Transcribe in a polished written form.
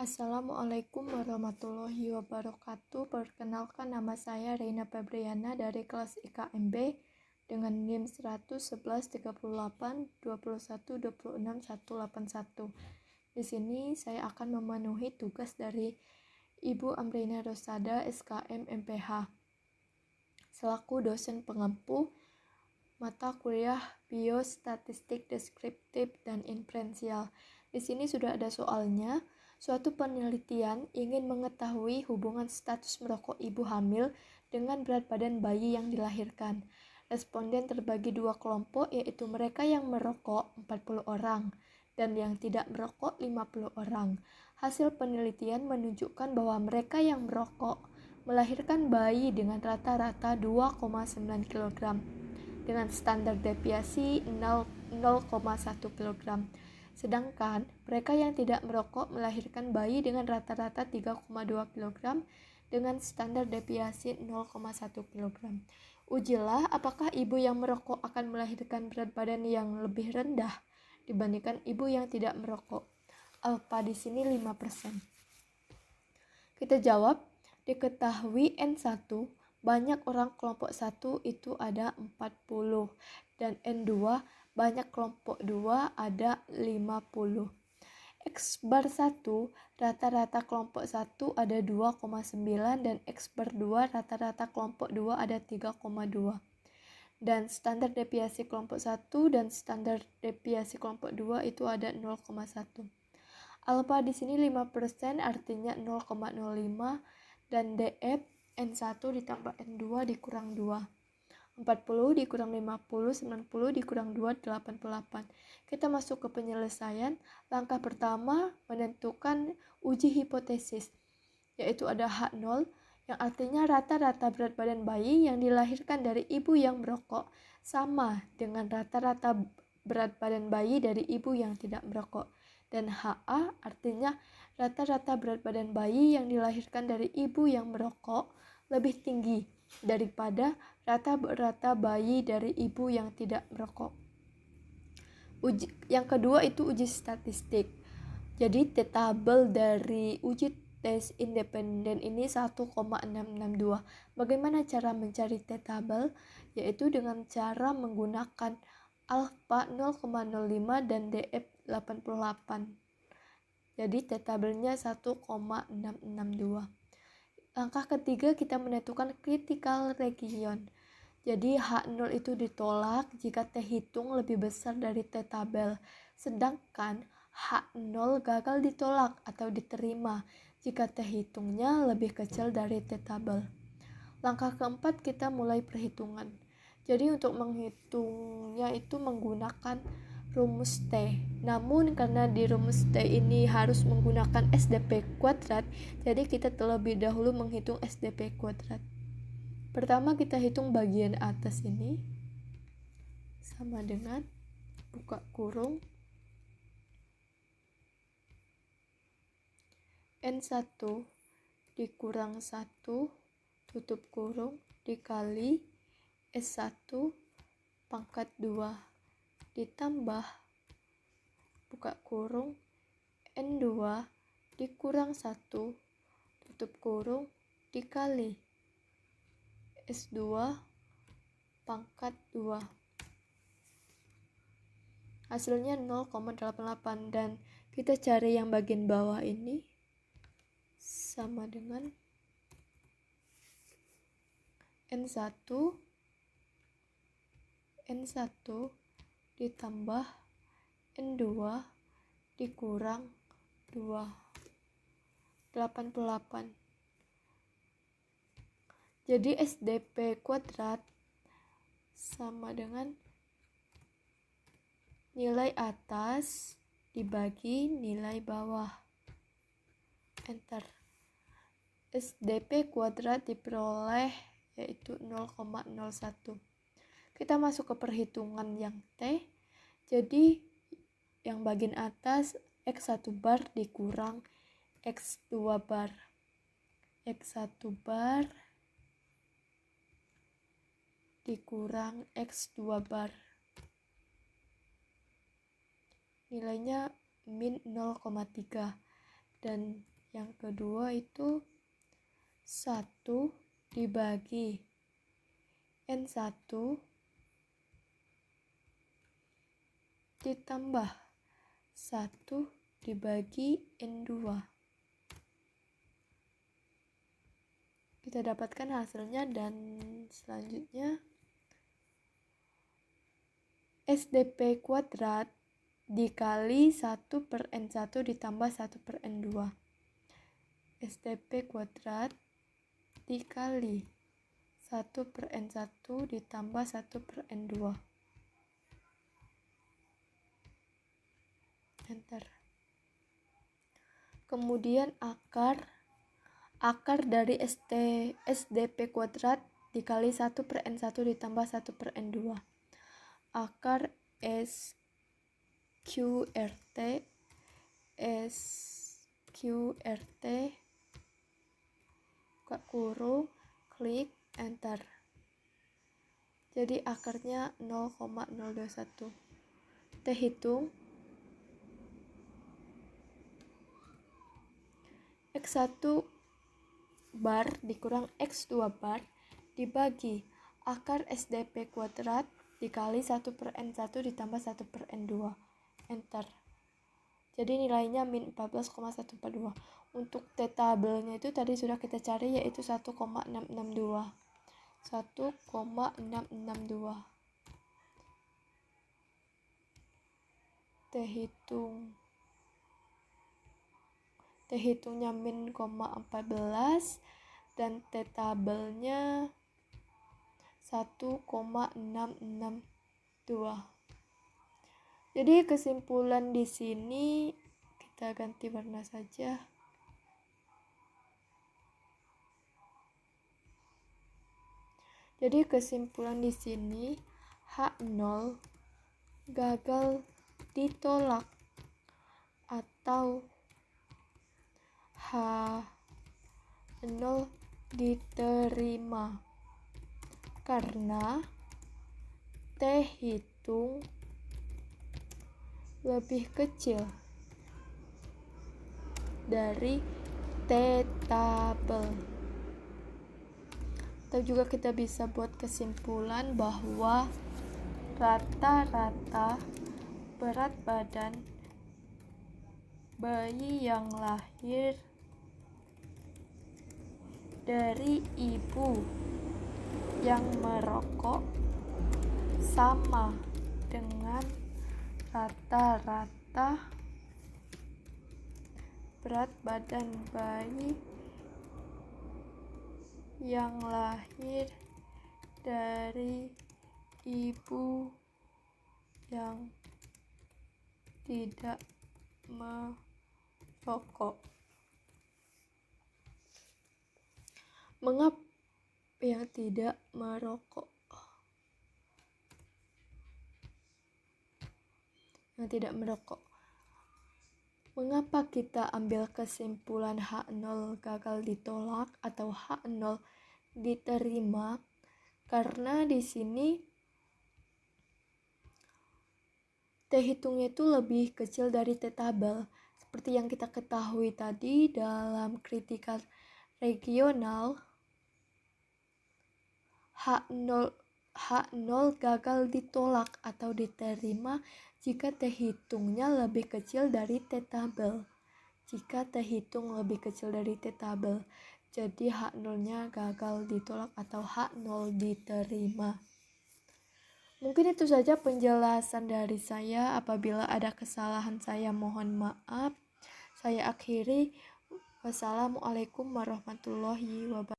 Assalamualaikum warahmatullahi wabarakatuh. Perkenalkan, nama saya Reina Febriana dari kelas IKMB dengan NIM 111 38 21 26 181. Di sini saya akan memenuhi tugas dari Ibu Amrina Rosada, SKM MPH, selaku dosen pengampu mata kuliah Biostatistik Deskriptif dan Inferensial. Di sini sudah ada soalnya. Suatu penelitian ingin mengetahui hubungan status merokok ibu hamil dengan berat badan bayi yang dilahirkan. Responden terbagi dua kelompok, yaitu mereka yang merokok 40 orang dan yang tidak merokok 50 orang. Hasil penelitian menunjukkan bahwa mereka yang merokok melahirkan bayi dengan rata-rata 2,9 kg dengan standar deviasi 0,1 kg. Sedangkan mereka yang tidak merokok melahirkan bayi dengan rata-rata 3,2 kg dengan standar deviasi 0,1 kg. Ujilah apakah ibu yang merokok akan melahirkan berat badan yang lebih rendah dibandingkan ibu yang tidak merokok. Alpha di sini 5%. Kita jawab, diketahui N1 banyak orang kelompok 1 itu ada 40 dan N2 banyak kelompok 2 ada 50. X bar 1 rata-rata kelompok 1 ada 2,9 dan X bar 2 rata-rata kelompok 2 ada 3,2. Dan standar deviasi kelompok 1 dan standar deviasi kelompok 2 itu ada 0,1. Alpha di sini 5% artinya 0,05 dan DF N1 ditambah N2 dikurang 2. 40 dikurang 50, 90 dikurang 2, 88. Kita masuk ke penyelesaian. Langkah pertama menentukan uji hipotesis, yaitu ada H0, yang artinya rata-rata berat badan bayi yang dilahirkan dari ibu yang merokok sama dengan rata-rata berat badan bayi dari ibu yang tidak merokok. Dan HA artinya rata-rata berat badan bayi yang dilahirkan dari ibu yang merokok lebih tinggi daripada rata-rata bayi dari ibu yang tidak merokok. Yang kedua itu uji statistik. Jadi tabel dari uji tes independen ini 1,662. Bagaimana cara mencari tabel? Yaitu dengan cara menggunakan alfa 0,05 dan DF 88. Jadi tabelnya 1,662. Langkah ketiga kita menentukan critical region. Jadi H0 itu ditolak jika T hitung lebih besar dari T tabel. Sedangkan H0 gagal ditolak atau diterima jika T hitungnya lebih kecil dari T tabel. Langkah keempat kita mulai perhitungan. Jadi untuk menghitungnya itu menggunakan rumus T. Namun karena di rumus T ini harus menggunakan SDP kuadrat, jadi kita terlebih dahulu menghitung SDP kuadrat. Pertama kita hitung bagian atas ini sama dengan buka kurung N1 dikurang 1 tutup kurung dikali S1 pangkat 2 ditambah buka kurung N2 dikurang 1 tutup kurung dikali S2 pangkat 2. Hasilnya 0,88 dan kita cari yang bagian bawah ini sama dengan N1 ditambah N2 dikurang 2, 88. Jadi SDP kuadrat sama dengan nilai atas dibagi nilai bawah. Enter. SDP kuadrat diperoleh yaitu 0,01. Kita masuk ke perhitungan yang T. Jadi yang bagian atas X1 bar dikurang X2 bar. X1 bar dikurang X2 bar. Nilainya min 0,3 dan Yang kedua itu 1 dibagi N1 ditambah 1 dibagi N2. Kita dapatkan hasilnya, dan selanjutnya SDP kuadrat dikali 1 per N1 ditambah 1 per N2. SDP kuadrat dikali 1 per N1 ditambah 1 per N2. Enter. Kemudian akar dari SDP kuadrat dikali 1 per N1 ditambah 1 per N2. Akar SQRT buka kurung, klik enter. Jadi akarnya 0,021. Kita hitung X1 bar dikurang X2 bar dibagi akar SDP kuadrat dikali 1 per N1 ditambah 1 per N2. Enter. Jadi nilainya min 14,142. Untuk T-tabelnya itu tadi sudah kita cari, yaitu 1,662. 1,662. T-hitungnya min 0,14 dan T-tabelnya 1,662. Jadi kesimpulan di sini, kita ganti warna saja. Jadi kesimpulan di sini H0 gagal ditolak atau H0 diterima karena T hitung lebih kecil dari T-tabel. Atau juga kita bisa buat kesimpulan bahwa rata-rata berat badan bayi yang lahir dari ibu yang merokok sama dengan rata-rata berat badan bayi yang lahir dari ibu yang tidak merokok. Mengapa yang tidak merokok? Yang tidak merokok. Mengapa kita ambil kesimpulan H0 gagal ditolak atau H0 diterima? Karena di sini T hitungnya itu lebih kecil dari T-tabel. Seperti yang kita ketahui tadi dalam kritikal regional, H0 gagal ditolak atau diterima jika T hitungnya lebih kecil dari T-tabel. Jika T hitung lebih kecil dari T-tabel, jadi H0-nya gagal ditolak atau H0 diterima. Mungkin itu saja penjelasan dari saya. Apabila ada kesalahan saya mohon maaf. Saya akhiri. Wassalamualaikum warahmatullahi wabarakatuh.